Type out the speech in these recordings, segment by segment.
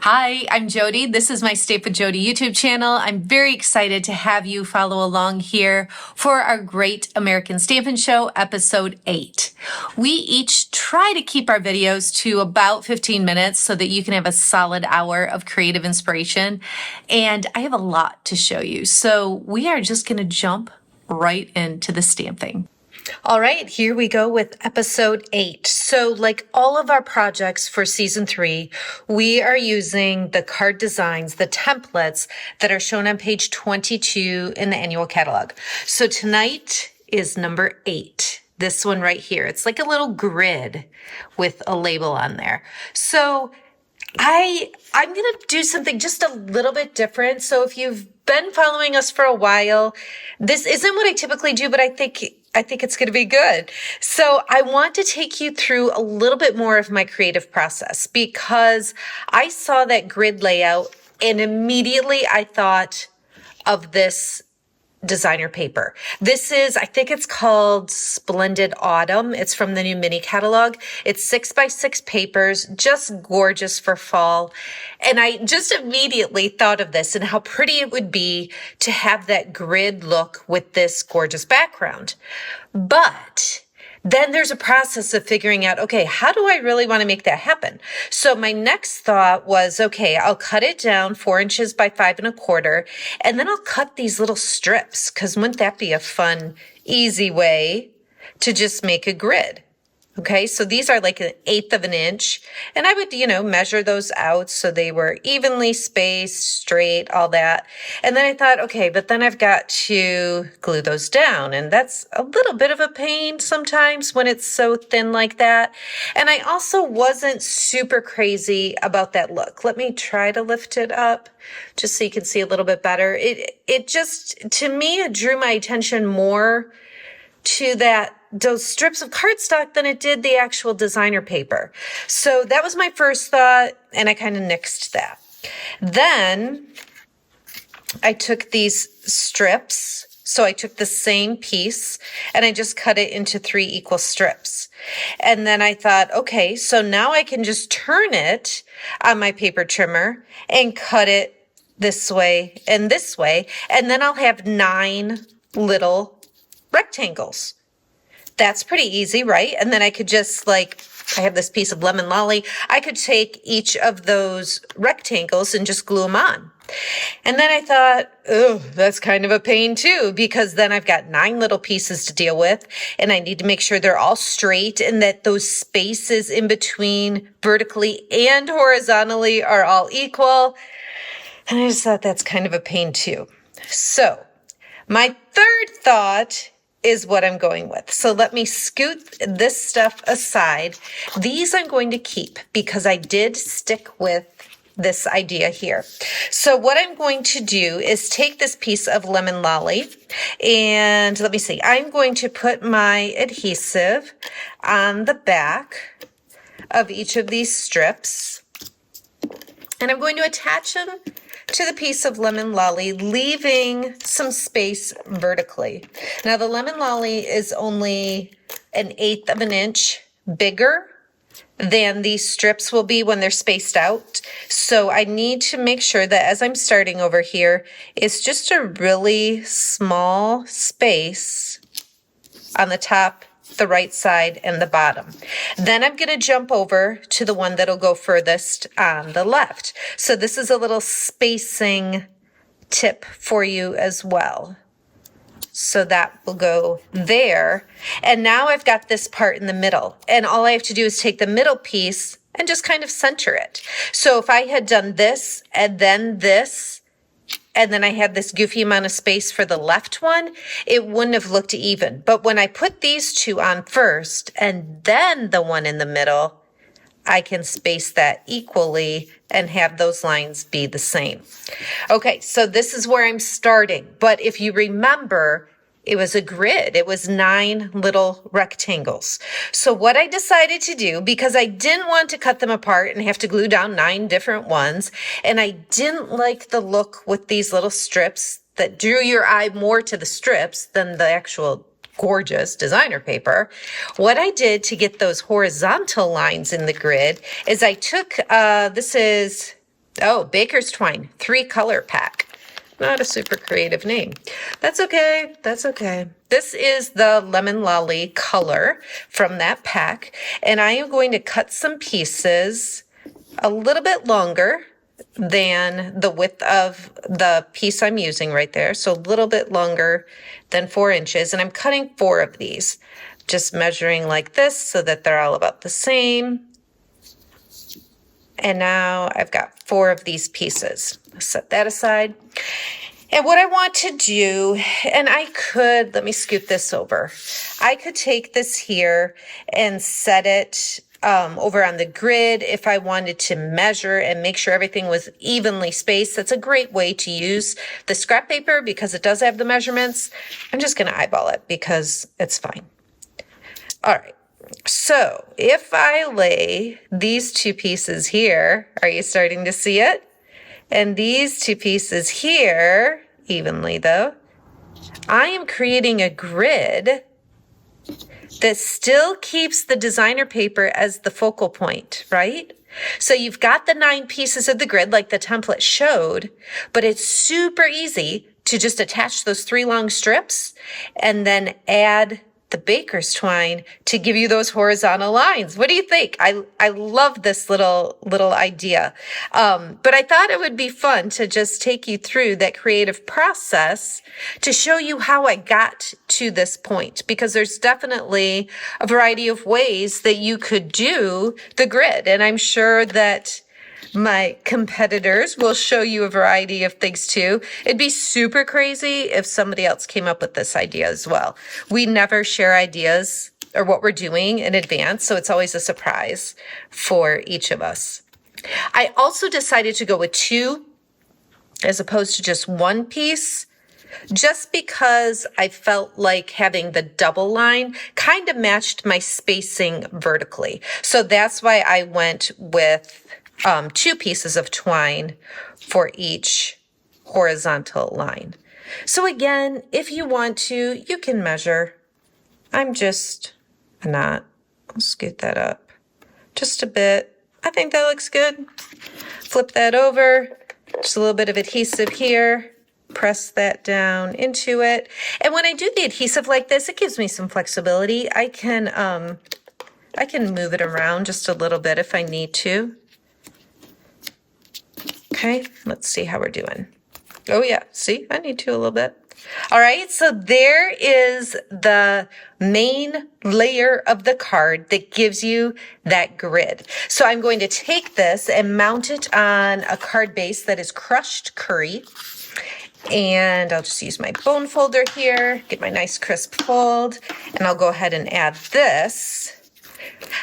Hi, I'm Jodi. This is my Stamp with Jodi YouTube channel. I'm very excited to have you follow along here for our Great American Stampin' Show, episode 8. We each try to keep our videos to about 15 minutes so that you can have a solid hour of creative inspiration. And I have a lot to show you. So we are just going to jump right into the stamping. All right, here we go with episode 8. So like all of our projects for season 3, we are using the card designs, the templates that are shown on page 22 in the annual catalog. So tonight is number 8. This one right here. It's like a little grid with a label on there. So I'm going to do something just a little bit different. So if you've been following us for a while, this isn't what I typically do, but I think it's going to be good. So I want to take you through a little bit more of my creative process because I saw that grid layout and immediately I thought of this designer paper. This is, I think it's called Splendid Autumn. It's from the new mini catalog. It's 6x6 papers, just gorgeous for fall. And I just immediately thought of this and how pretty it would be to have that grid look with this gorgeous background. But then there's a process of figuring out, okay, how do I really want to make that happen? So my next thought was, okay, I'll cut it down 4 inches by 5 1/4, and then I'll cut these little strips, because wouldn't that be a fun, easy way to just make a grid? Okay, so these are like 1/8 of an inch, and I would, measure those out so they were evenly spaced, straight, all that. And then I thought, okay, but then I've got to glue those down, and that's a little bit of a pain sometimes when it's so thin like that. And I also wasn't super crazy about that look. Let me try to lift it up just so you can see a little bit better. It just, to me, it drew my attention more to those strips of cardstock than it did the actual designer paper. So that was my first thought, and I kind of nixed that. Then I took these strips. So I took the same piece and I just cut it into 3 equal strips. And then I thought, okay, so now I can just turn it on my paper trimmer and cut it this way, and then I'll have 9 little rectangles. That's pretty easy, right? And then I could just I have this piece of lemon lolly. I could take each of those rectangles and just glue them on. And then I thought, oh, that's kind of a pain too, because then I've got 9 little pieces to deal with, and I need to make sure they're all straight and that those spaces in between vertically and horizontally are all equal. And I just thought that's kind of a pain too. So my third thought is what I'm going with. So let me scoot this stuff aside. These I'm going to keep because I did stick with this idea here. So what I'm going to do is take this piece of lemon lolly and let me see. I'm going to put my adhesive on the back of each of these strips, and I'm going to attach them to the piece of lemon lolly, leaving some space vertically. Now the lemon lolly is only 1/8 of an inch bigger than these strips will be when they're spaced out. So I need to make sure that as I'm starting over here, it's just a really small space on the top, the right side, and the bottom. Then I'm going to jump over to the one that'll go furthest on the left. So this is a little spacing tip for you as well. So that will go there. And now I've got this part in the middle, and all I have to do is take the middle piece and just kind of center it. So if I had done this and then this, and then I had this goofy amount of space for the left one, it wouldn't have looked even. But when I put these 2 on first and then the one in the middle, I can space that equally and have those lines be the same. Okay, so this is where I'm starting. But if you remember, it was a grid. It was 9 little rectangles. So what I decided to do, because I didn't want to cut them apart and have to glue down 9 different ones, and I didn't like the look with these little strips that drew your eye more to the strips than the actual gorgeous designer paper, what I did to get those horizontal lines in the grid is I took, this is Oh, Baker's Twine, 3-color pack. Not a super creative name. That's okay. That's okay. This is the Lemon Lolly color from that pack. And I am going to cut some pieces a little bit longer than the width of the piece I'm using right there. So a little bit longer than 4 inches. And I'm cutting 4 of these, just measuring like this so that they're all about the same. And now I've got 4 of these pieces. Set that aside. And what I want to do, and I could, let me scoot this over. I could take this here and set it over on the grid if I wanted to measure and make sure everything was evenly spaced. That's a great way to use the scrap paper because it does have the measurements. I'm just going to eyeball it because it's fine. All right. So if I lay these 2 pieces here, are you starting to see it? And these 2 pieces here, evenly though, I am creating a grid that still keeps the designer paper as the focal point, right? So you've got the 9 pieces of the grid like the template showed, but it's super easy to just attach those 3 long strips and then add the baker's twine to give you those horizontal lines. What do you think? I love this little idea. But I thought it would be fun to just take you through that creative process to show you how I got to this point, because there's definitely a variety of ways that you could do the grid. And I'm sure that my competitors will show you a variety of things too. It'd be super crazy if somebody else came up with this idea as well. We never share ideas or what we're doing in advance, so it's always a surprise for each of us. I also decided to go with 2 as opposed to just 1 piece, just because I felt like having the double line kind of matched my spacing vertically. So that's why I went with 2 pieces of twine for each horizontal line. So again, if you want to, you can measure. I'm not. I'll scoot that up just a bit. I think that looks good. Flip that over, just a little bit of adhesive here. Press that down into it. And when I do the adhesive like this, it gives me some flexibility. I can move it around just a little bit if I need to. Okay, let's see how we're doing. Oh yeah, see, I need to a little bit. All right, so there is the main layer of the card that gives you that grid. So I'm going to take this and mount it on a card base that is crushed curry. And I'll just use my bone folder here, get my nice crisp fold, and I'll go ahead and add this.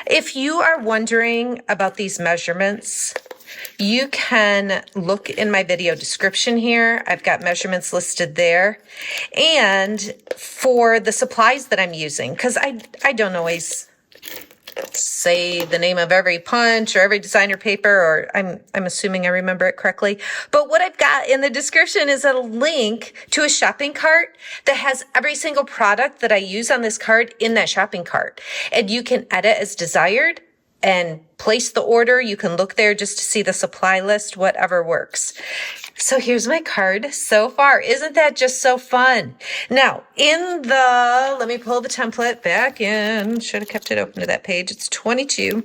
If you are wondering about these measurements, you can look in my video description here. I've got measurements listed there. And for the supplies that I'm using, because I don't always say the name of every punch or every designer paper, or I'm assuming I remember it correctly. But what I've got in the description is a link to a shopping cart that has every single product that I use on this card in that shopping cart. And you can edit as desired and place the order. You can look there just to see the supply list, whatever works. So here's my card so far. Isn't that just so fun? Now, let me pull the template back in. Should have kept it open to that page. It's 22.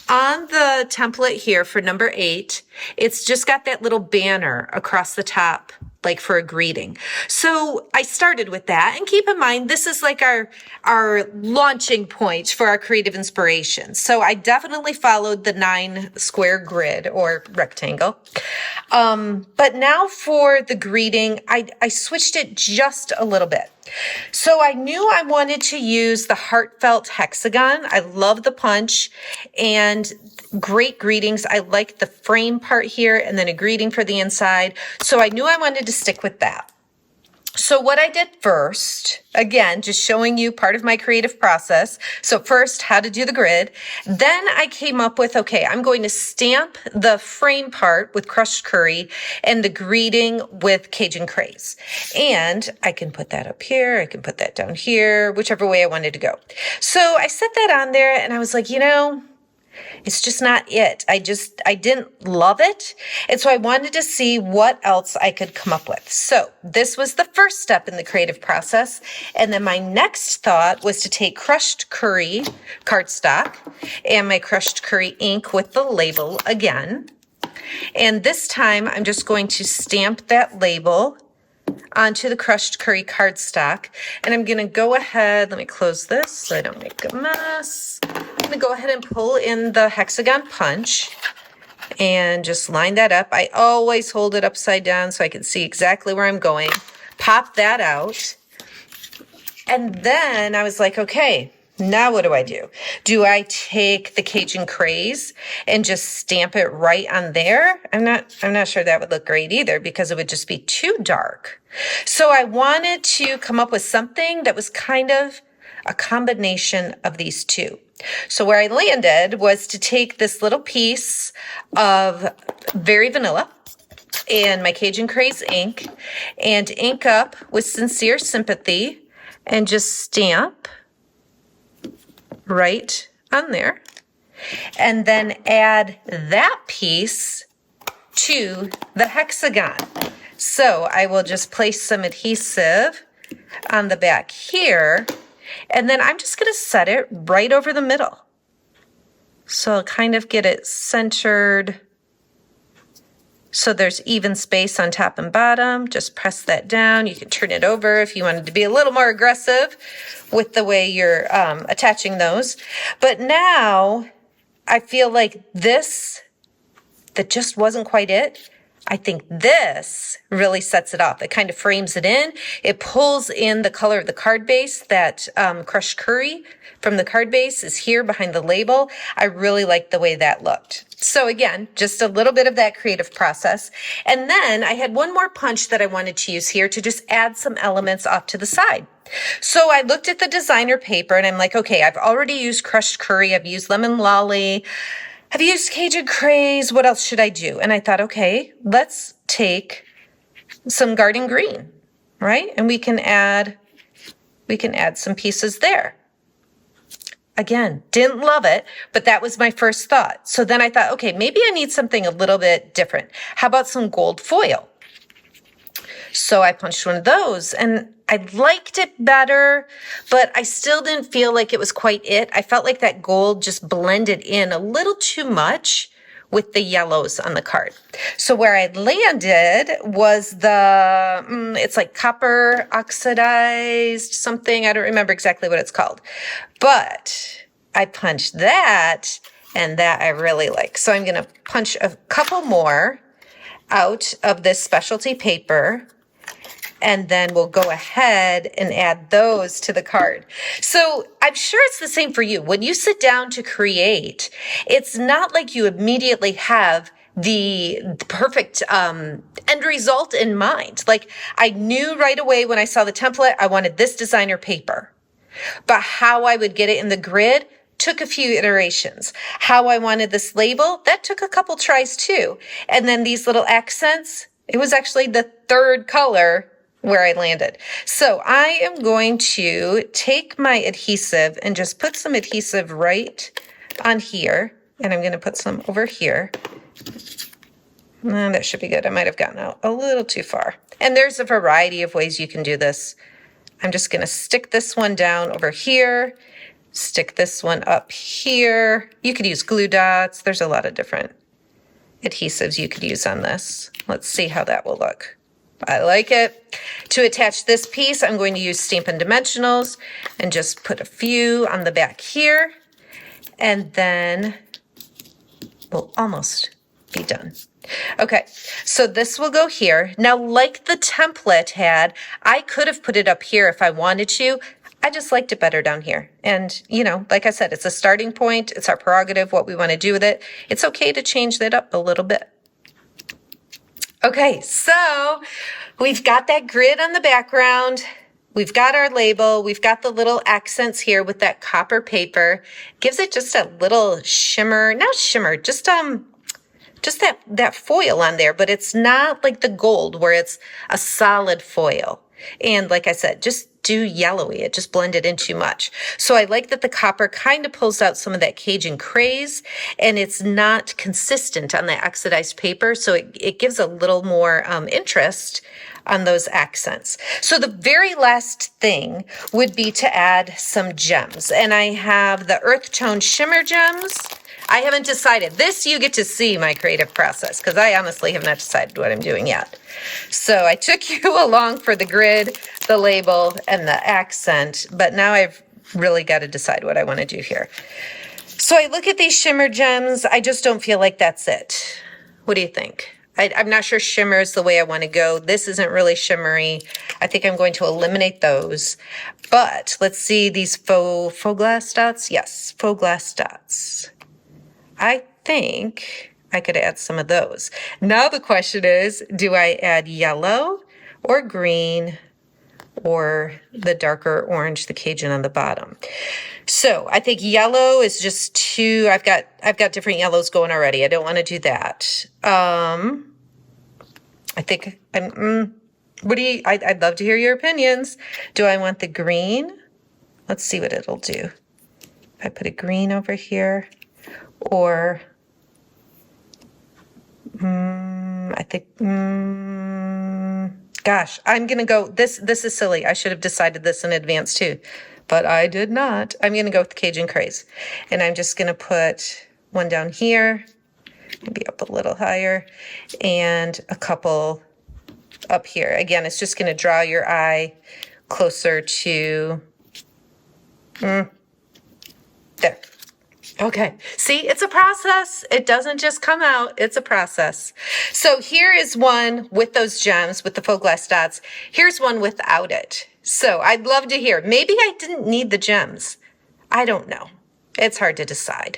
On the template here for number 8, it's just got that little banner across the top, like for a greeting. So I started with that, and keep in mind, this is like our launching point for our creative inspiration. So I definitely followed the 9 square grid or rectangle. But now for the greeting, I switched it just a little bit. So I knew I wanted to use the Heartfelt Hexagon. I love the punch and great greetings. I like the frame part here and then a greeting for the inside. So I knew I wanted to stick with that. So what I did first, again, just showing you part of my creative process. So first, how to do the grid. Then I came up with, okay, I'm going to stamp the frame part with crushed curry and the greeting with Cajun craze. And I can put that up here. I can put that down here, whichever way I wanted to go. So I set that on there and I was like, It's just not it. I didn't love it. And so I wanted to see what else I could come up with. So this was the first step in the creative process. And then my next thought was to take crushed curry cardstock and my crushed curry ink with the label again. And this time I'm just going to stamp that label onto the crushed curry cardstock. And I'm going to go ahead, let me close this so I don't make a mess. I'm going to go ahead and pull in the hexagon punch and just line that up. I always hold it upside down so I can see exactly where I'm going. Pop that out. And then I was like, okay, now what do? Do I take the Cajun Craze and just stamp it right on there? I'm not sure that would look great either because it would just be too dark. So I wanted to come up with something that was kind of a combination of these two. So where I landed was to take this little piece of Very Vanilla and my Cajun Craze ink and ink up with Sincere Sympathy and just stamp right on there, and then add that piece to the hexagon. So I will just place some adhesive on the back here, and then I'm just going to set it right over the middle. So I'll kind of get it centered so there's even space on top and bottom. Just press that down. You can turn it over if you wanted to be a little more aggressive with the way you're attaching those. But now I feel like this, that just wasn't quite it. I think this really sets it off. It kind of frames it in. It pulls in the color of the card base. That crushed curry from the card base is here behind the label. I really like the way that looked. So again, just a little bit of that creative process. And then I had one more punch that I wanted to use here to just add some elements off to the side. So I looked at the designer paper and I'm like, okay, I've already used crushed curry. I've used lemon lolly. I've used Cajun Craze. What else should I do? And I thought, okay, let's take some garden green, right? And we can add some pieces there. Again, didn't love it, but that was my first thought. So then I thought, okay, maybe I need something a little bit different. How about some gold foil? So I punched one of those and I liked it better, but I still didn't feel like it was quite it. I felt like that gold just blended in a little too much with the yellows on the card. So where I landed was it's like copper oxidized something. I don't remember exactly what it's called, but I punched that and that I really like. So I'm going to punch a couple more out of this specialty paper. And then we'll go ahead and add those to the card. So I'm sure it's the same for you. When you sit down to create, it's not like you immediately have the perfect end result in mind. Like I knew right away when I saw the template, I wanted this designer paper. But how I would get it in the grid took a few iterations. How I wanted this label, that took a couple tries too. And then these little accents, it was actually the third color where I landed. So I am going to take my adhesive and just put some adhesive right on here. And I'm going to put some over here. That should be good. I might have gotten out a little too far. And there's a variety of ways you can do this. I'm just going to stick this one down over here. Stick this one up here. You could use glue dots. There's a lot of different adhesives you could use on this. Let's see how that will look. I like it. To attach this piece, I'm going to use Stampin' Dimensionals and just put a few on the back here. And then we'll almost be done. Okay, so this will go here. Now, like the template had, I could have put it up here if I wanted to. I just liked it better down here. And, you know, like I said, it's a starting point. It's our prerogative, what we want to do with it. It's okay to change that up a little bit. Okay, so we've got that grid on the background. We've got our label. We've got the little accents here with that copper paper. Gives it just a little shimmer, not shimmer, just that foil on there, but it's not like the gold where it's a solid foil. And like I said, just do yellowy. It just blended in too much. So I like that the copper kind of pulls out some of that Cajun craze, and it's not consistent on the oxidized paper. So it gives a little more interest on those accents. So the very last thing would be to add some gems. And I have the earth tone shimmer gems. I haven't decided. This you get to see my creative process, because I honestly have not decided what I'm doing yet. So I took you along for the grid, the label, and the accent, but now I've really got to decide what I want to do here. So I look at these shimmer gems. I just don't feel like that's it. What do you think? I'm not sure shimmer is the way I want to go. This isn't really shimmery. I think I'm going to eliminate those. But let's see these faux glass dots. Yes, faux glass dots. I think I could add some of those. Now the question is, do I add yellow or green or the darker orange, the Cajun on the bottom? So I think yellow is just too, I've got different yellows going already. I don't want to do that. I think I'd love to hear your opinions. Do I want the green? Let's see what it'll do. If I put a green over here, or I think, gosh, I'm going to go, this is silly. I should have decided this in advance too, but I did not. I'm going to go with Cajun Craze, and I'm just going to put one down here, maybe up a little higher, and a couple up here. Again, it's just going to draw your eye closer to, there. Okay, see, it's a process. It doesn't just come out, it's a process. So here is one with those gems, with the faux glass dots. Here's one without it. So I'd love to hear. Maybe I didn't need the gems. I don't know. It's hard to decide.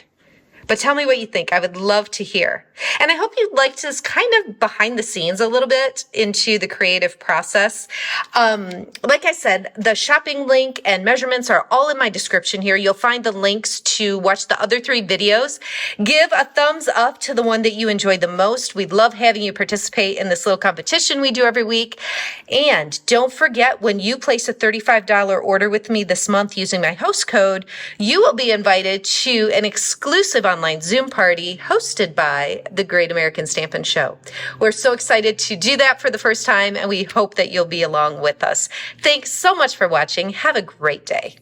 But tell me what you think. I would love to hear. And I hope you liked this kind of behind the scenes a little bit into the creative process. Like I said, the shopping link and measurements are all in my description here. You'll find the links to watch the other 3 videos. Give a thumbs up to the one that you enjoyed the most. We'd love having you participate in this little competition we do every week. And don't forget, when you place a $35 order with me this month using my host code, you will be invited to an exclusive online Zoom party hosted by the Great American Stampin' Show. We're so excited to do that for the first time, and we hope that you'll be along with us. Thanks so much for watching. Have a great day.